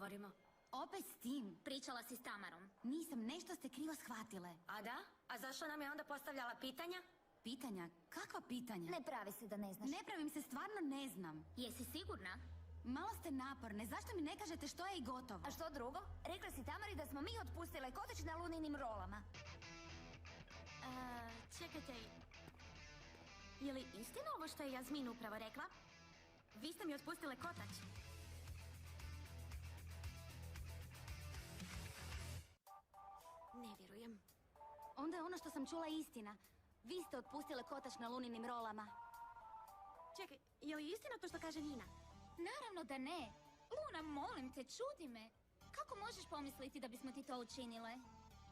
govorimo? Opet s tim. Pričala si s Tamarom. Nisam, nešto ste krivo shvatile. A da? A zašto nam je onda postavljala pitanja? Pitanja? Kakva pitanja? Ne pravi se da ne znaš. Ne pravim se, stvarno ne znam. Jesi sigurna? Malo ste naporne, zašto mi ne kažete što je i gotovo? A što drugo? Rekla si Tamari da smo mi otpustile kotić na Luninim rolama. Čekajte, je li istina ovo što je Jasmin upravo rekla? Vi ste mi otpustile kotač. Ne vjerujem. Onda je ono što sam čula istina. Vi ste otpustile kotač na Luninim rolama. Čekaj, je li istina to što kaže Nina? Naravno da ne. Luna, molim te, čudi me. Kako možeš pomisliti da bismo ti to učinile?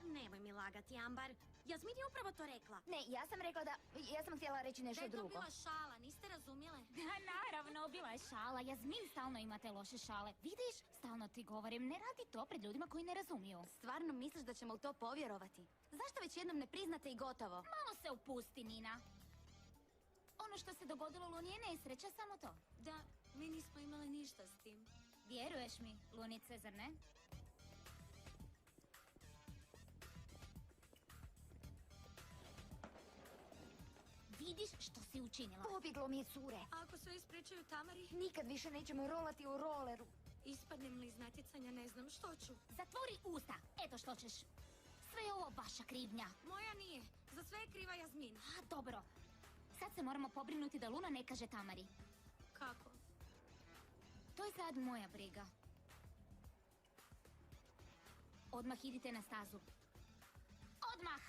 Nemoj mi lagati, Ambar. Jasmin je upravo to rekla. Ne, ja sam rekla da... Ja sam htjela reći nešto Da je to drugo. bila šala, niste razumjele? Da, naravno, bila je šala. Jasmin, stalno imate loše šale. Vidiš, stalno ti govorim, ne radi to pred ljudima koji ne razumiju. Stvarno misliš da ćemo u to povjerovati? Zašto već jednom ne priznate i gotovo? Malo se upusti, Nina. Ono što se dogodilo Luni je nesreća, samo to. Da, mi nismo imali ništa s tim. Vjeruješ mi, Lunice, zar ne? Vidiš što si učinila? Pobjeglo mi je cure. A ako se ispričaju Tamari, Nikad više nećemo rolati u roleru. ispadnem li iz natjecanja, ne znam što ću. Zatvori usta, eto što ćeš. Sve je ovo vaša krivnja. Moja nije, za sve je kriva Jasmin. A, dobro. Sad se moramo pobrinuti da Luna ne kaže Tamari. Kako? To je sad moja briga. Odmah idite na stazu. Odmah!